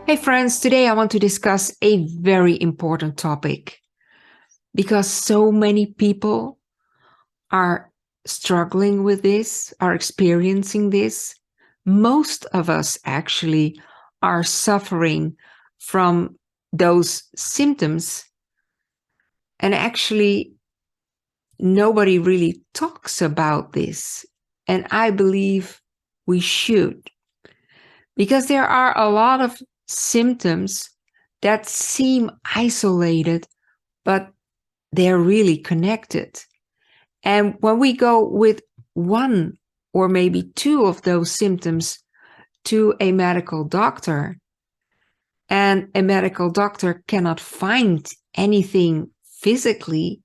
Hey friends, today I want to discuss a very important topic because so many people are struggling with this, are experiencing this. Most of us actually are suffering from those symptoms, and actually nobody really talks about this. And I believe we should, because there are a lot of symptoms that seem isolated, but they're really connected. And when we go with one or maybe two of those symptoms to a medical doctor, and a medical doctor cannot find anything physically,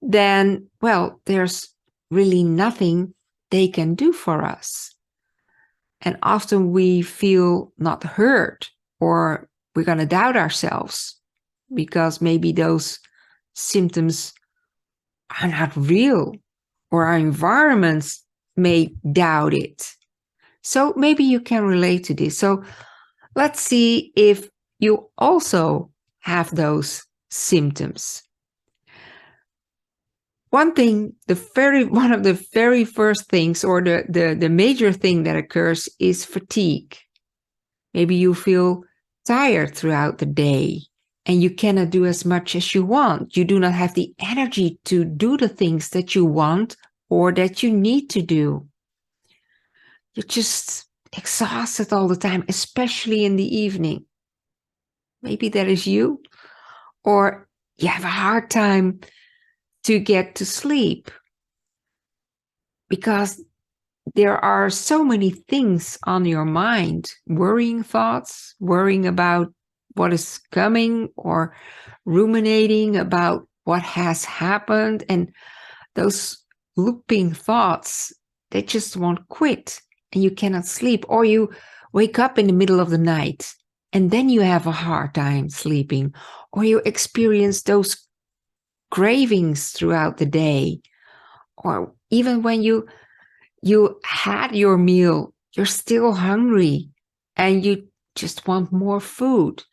then, well, there's really nothing they can do for us. And often we feel not heard, or we're going to doubt ourselves because maybe those symptoms are not real, or our environments may doubt it. So maybe you can relate to this. So let's see if you also have those symptoms. One of the very first things, or the major thing that occurs, is fatigue. Maybe you feel tired throughout the day and you cannot do as much as you want. You do not have the energy to do the things that you want or that you need to do. You're just exhausted all the time, especially in the evening. Maybe that is you. Or you have a hard time to get to sleep because there are so many things on your mind, worrying thoughts, worrying about what is coming, or ruminating about what has happened. And those looping thoughts, they just won't quit, and you cannot sleep. Or you wake up in the middle of the night and then you have a hard time sleeping, or you experience those cravings throughout the day, or even when you had your meal, you're still hungry and you just want more food.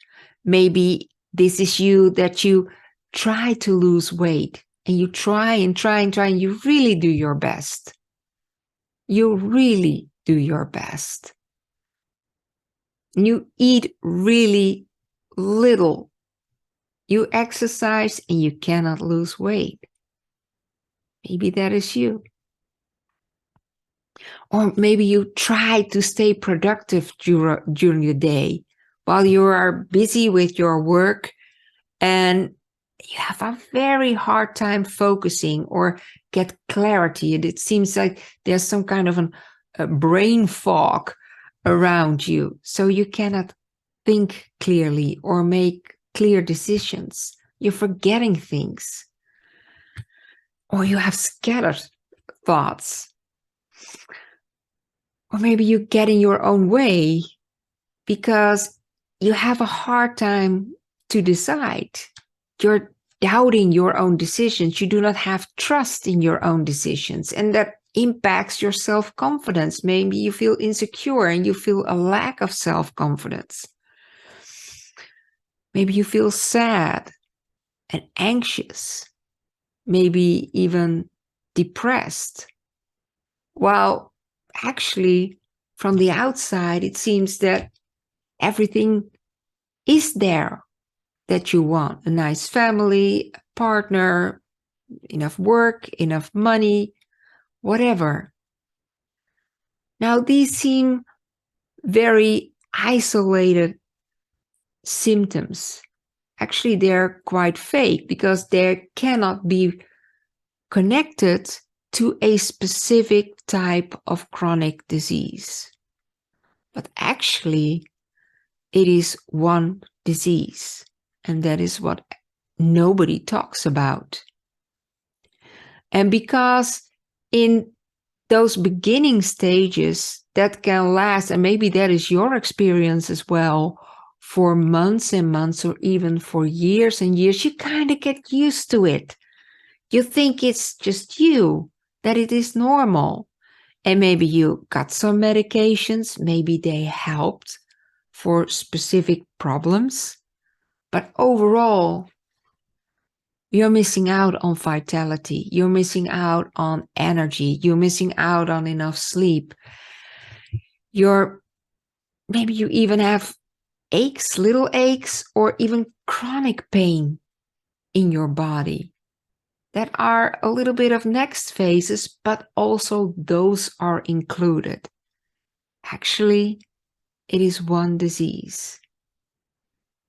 Maybe this is you, that you try to lose weight, and you try and try and try, and you really do your best. You really do your best. You eat really little. You exercise and you cannot lose weight. Maybe that is you. Or maybe you try to stay productive during the day while you are busy with your work, and you have a very hard time focusing or get clarity. And it seems like there's some kind of a brain fog around you. So you cannot think clearly or make clear decisions. You're forgetting things. Or you have scattered thoughts. Or maybe you get in your own way because you have a hard time to decide. You're doubting your own decisions. You do not have trust in your own decisions, and that impacts your self-confidence. Maybe you feel insecure and you feel a lack of self-confidence. Maybe you feel sad and anxious, maybe even depressed. While actually, from the outside, it seems that everything is there that you want: a nice family, a partner, enough work, enough money, whatever. Now, these seem very isolated symptoms. Actually, they're quite fake because they cannot be connected to a specific type of chronic disease. But actually, it is one disease, and that is what nobody talks about. And because in those beginning stages that can last, and maybe that is your experience as well, for months and months, or even for years and years, you kind of get used to it. You think it's just you, that it is normal. And maybe you got some medications, maybe they helped for specific problems, but overall, you're missing out on vitality. You're missing out on energy. You're missing out on enough sleep. Maybe you even have aches, little aches, or even chronic pain in your body that are a little bit of next phases, but also those are included. Actually, it is one disease.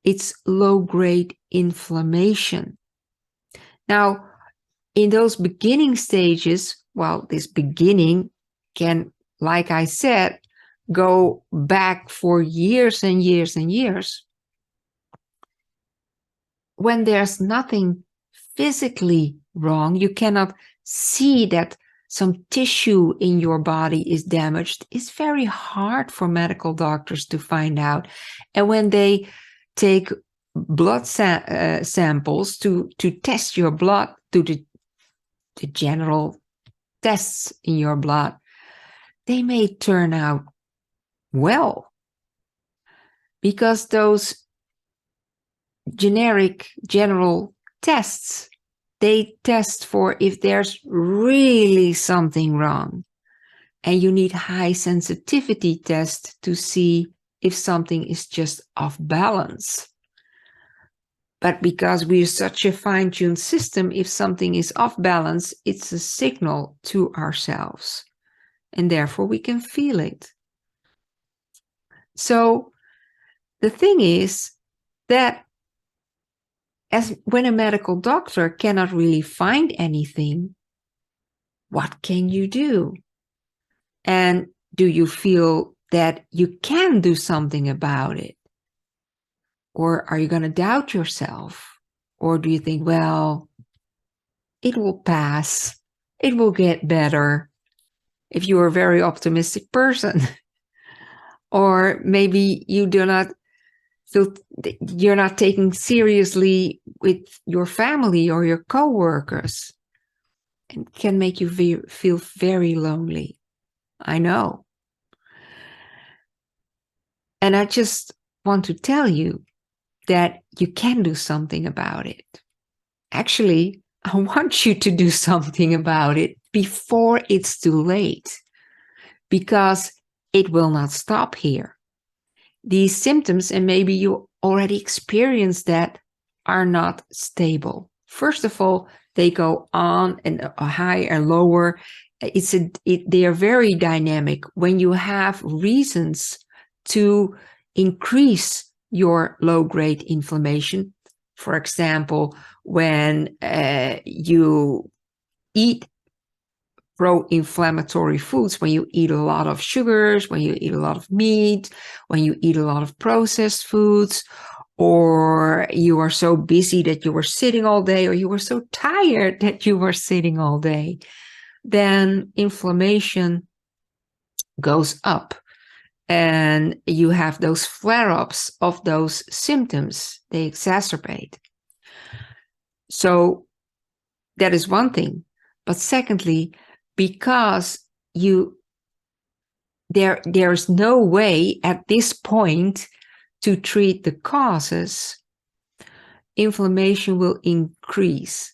It's low-grade inflammation. Now, in those beginning stages, well, this beginning can, like I said, go back for years and years and years. When there's nothing physically wrong, you cannot see that some tissue in your body is damaged. It's very hard for medical doctors to find out. And when they take blood samples to test your blood, to the general tests in your blood, they may turn out well, because those general tests, they test for if there's really something wrong, and you need high sensitivity tests to see if something is just off balance. But because we're such a fine-tuned system, if something is off balance, it's a signal to ourselves, and therefore we can feel it. So the thing is that when a medical doctor cannot really find anything, what can you do? And do you feel that you can do something about it? Or are you going to doubt yourself? Or do you think, well, it will pass, it will get better, if you're a very optimistic person? Or maybe you do not feel you're not taken seriously with your family or your co-workers, and can make you feel very lonely. I know. And I just want to tell you that you can do something about it. Actually, I want you to do something about it before it's too late, because it will not stop here. These symptoms, and maybe you already experienced that, are not stable. First of all, they go on and high and lower. They are very dynamic. When you have reasons to increase your low-grade inflammation, for example, when you eat pro-inflammatory foods, when you eat a lot of sugars, when you eat a lot of meat, when you eat a lot of processed foods, or you are so busy that you were sitting all day, or you were so tired that you were sitting all day, then inflammation goes up, and you have those flare-ups of those symptoms. They exacerbate. So that is one thing. But secondly, because there's no way at this point to treat the causes, inflammation will increase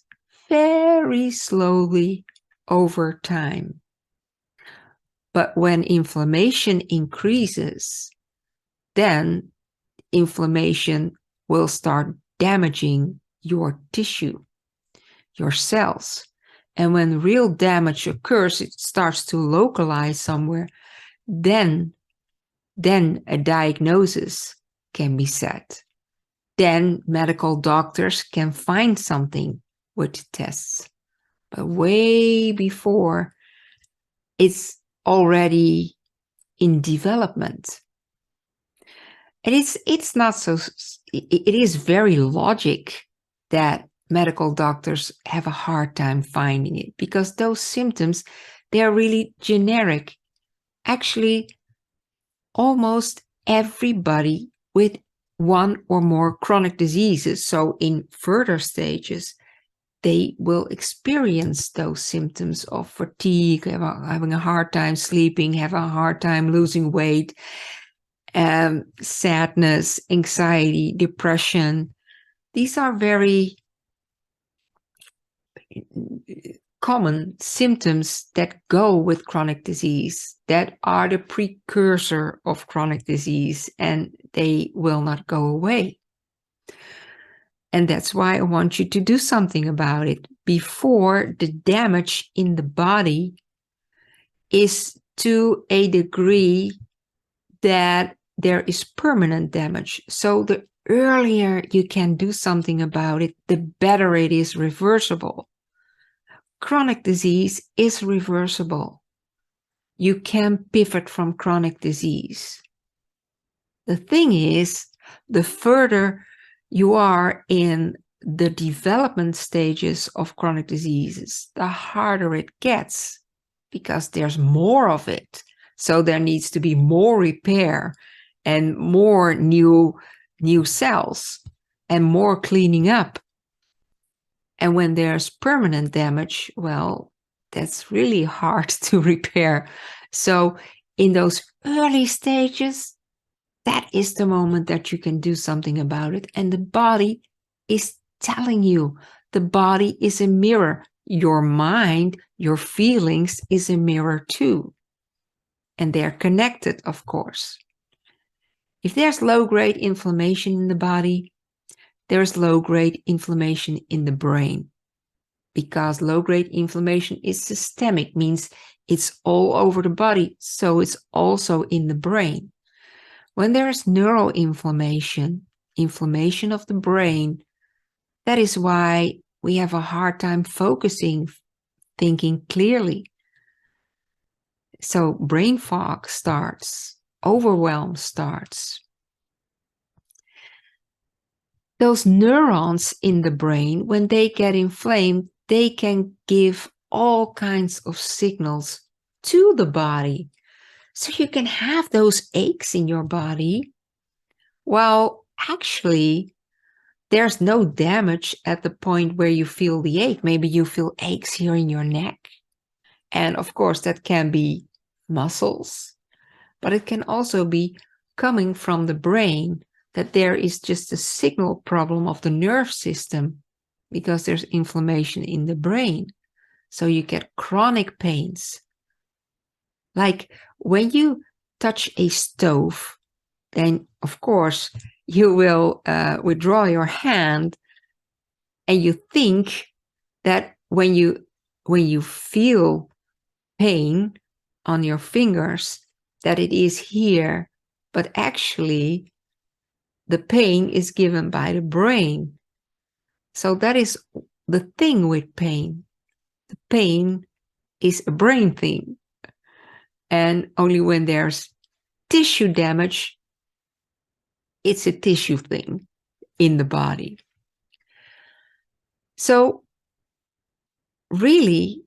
very slowly over time. But when inflammation increases, then inflammation will start damaging your tissue, your cells. And when real damage occurs, it starts to localize somewhere, then a diagnosis can be set. Then medical doctors can find something with tests. But way before, it's already in development. And it's not so, it is very logic that medical doctors have a hard time finding it, because those symptoms, they are really generic. Actually, almost everybody with one or more chronic diseases, so in further stages, they will experience those symptoms of fatigue, having a hard time sleeping, having a hard time losing weight. sadness, anxiety, depression. These are very common symptoms that go with chronic disease, that are the precursor of chronic disease, and they will not go away. And that's why I want you to do something about it before the damage in the body is to a degree that there is permanent damage. So the earlier you can do something about it, the better it is reversible. Chronic disease is reversible. You can pivot from chronic disease. The thing is, the further you are in the development stages of chronic diseases, the harder it gets because there's more of it. So there needs to be more repair and more new cells and more cleaning up. And when there's permanent damage, well, that's really hard to repair. So in those early stages, that is the moment that you can do something about it. And the body is telling you. The body is a mirror. Your mind, your feelings is a mirror too. And they're connected, of course. If there's low-grade inflammation in the body, there's low-grade inflammation in the brain. Because low-grade inflammation is systemic, means it's all over the body, so it's also in the brain. When there is neuroinflammation, inflammation of the brain, that is why we have a hard time focusing, thinking clearly. So brain fog starts, overwhelm starts. Those neurons in the brain, when they get inflamed, they can give all kinds of signals to the body. So you can have those aches in your body. Well, actually, there's no damage at the point where you feel the ache. Maybe you feel aches here in your neck. And of course, that can be muscles, but it can also be coming from the brain, that there is just a signal problem of the nerve system because there's inflammation in the brain. So you get chronic pains. Like when you touch a stove, then of course you will withdraw your hand, and you think that when you feel pain on your fingers, that it is here, but actually the pain is given by the brain. So that is the thing with pain. The pain is a brain thing. And only when there's tissue damage, it's a tissue thing in the body. So really,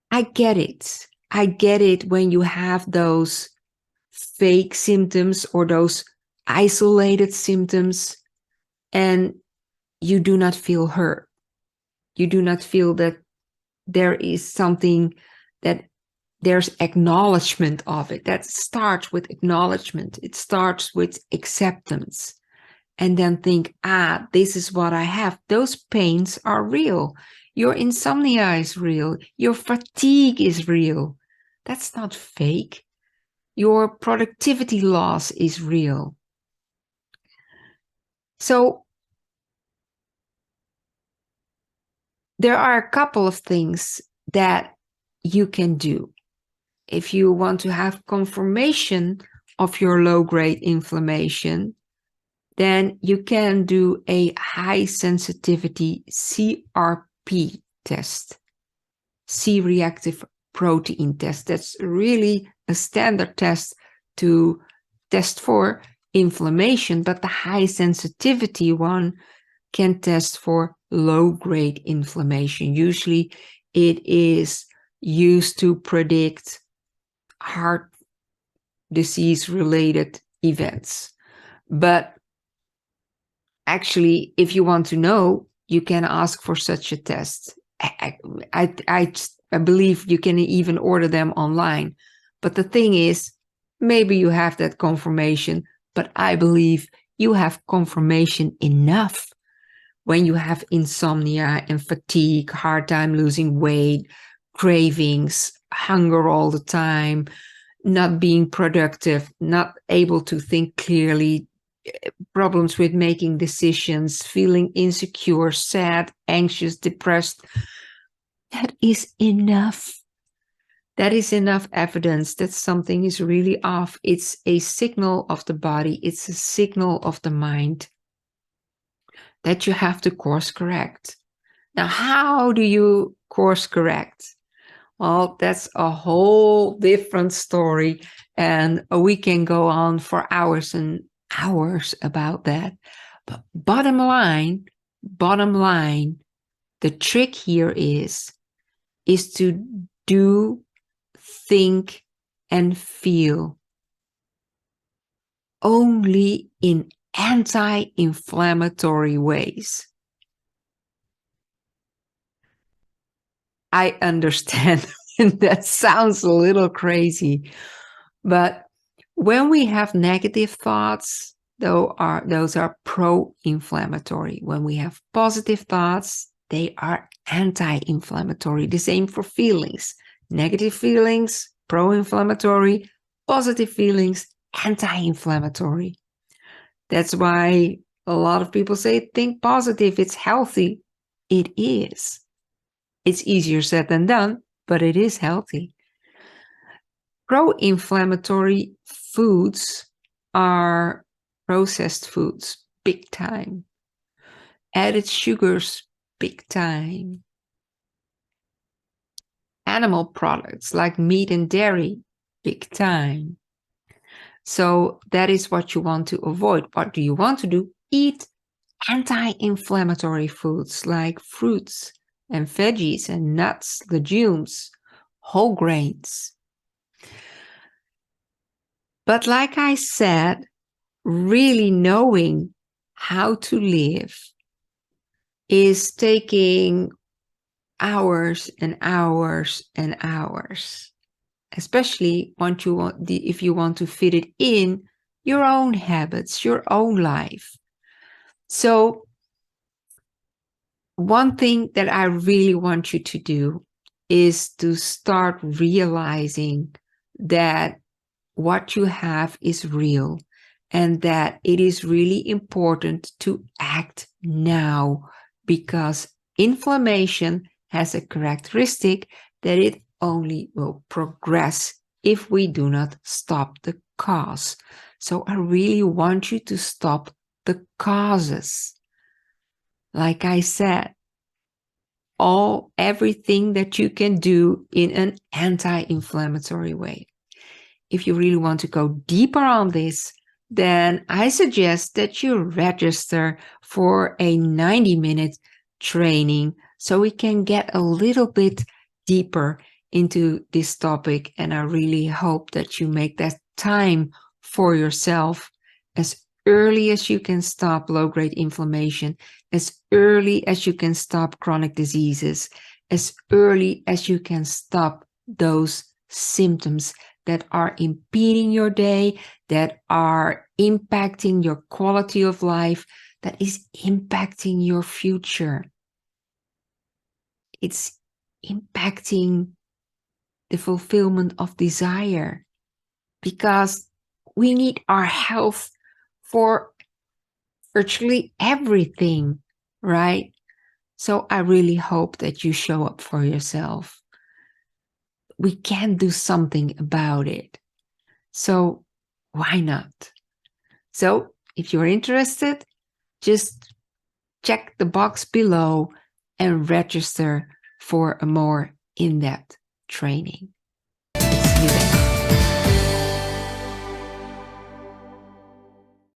I get it. I get it when you have those fake symptoms or those isolated symptoms and you do not feel hurt. You do not feel that there is something, that there's acknowledgement of it. That starts with acknowledgement. It starts with acceptance. And then think, this is what I have. Those pains are real. Your insomnia is real. Your fatigue is real. That's not fake. Your productivity loss is real. So there are a couple of things that you can do. If you want to have confirmation of your low-grade inflammation, then you can do a high sensitivity CRP test, C-reactive protein test. That's really a standard test to test for inflammation, but the high sensitivity one can test for low-grade inflammation. Usually it is used to predict heart disease-related events. But actually, if you want to know, you can ask for such a test. I believe you can even order them online. But the thing is, maybe you have that confirmation, but I believe you have confirmation enough when you have insomnia and fatigue, hard time losing weight, cravings, hunger all the time, not being productive, not able to think clearly, problems with making decisions, feeling insecure, sad, anxious, depressed. That is enough. That is enough evidence that something is really off. It's a signal of the body. It's a signal of the mind that you have to course correct. Now, how do you course correct? Well, that's a whole different story, and we can go on for hours and hours about that. But bottom line, the trick here is to do, think, and feel only in anti-inflammatory ways. I understand that sounds a little crazy, but when we have negative thoughts, those are pro-inflammatory. When we have positive thoughts, they are anti-inflammatory. The same for feelings. Negative feelings, pro-inflammatory. Positive feelings, anti-inflammatory. That's why a lot of people say, think positive, it's healthy. It is. It's easier said than done, but it is healthy. Pro-inflammatory foods are processed foods, big time. Added sugars, big time. Animal products like meat and dairy, big time. So that is what you want to avoid. What do you want to do? Eat anti-inflammatory foods like fruits and veggies and nuts, legumes, whole grains. But like I said, really knowing how to live is taking hours and hours and hours, especially if you want to fit it in your own habits, your own life. So one thing that I really want you to do is to start realizing that what you have is real and that it is really important to act now, because inflammation has a characteristic that it only will progress if we do not stop the cause. So I really want you to stop the causes. Like I said, everything that you can do in an anti-inflammatory way. If you really want to go deeper on this, then I suggest that you register for a 90-minute training so we can get a little bit deeper into this topic. And I really hope that you make that time for yourself as early as you can stop low-grade inflammation, as early as you can stop chronic diseases, as early as you can stop those symptoms that are impeding your day, that are impacting your quality of life, that is impacting your future. It's impacting the fulfillment of desire, because we need our health for virtually everything, right? So I really hope that you show up for yourself. We can do something about it. So why not? So if you're interested, just check the box below and register for a more in-depth training. See you then.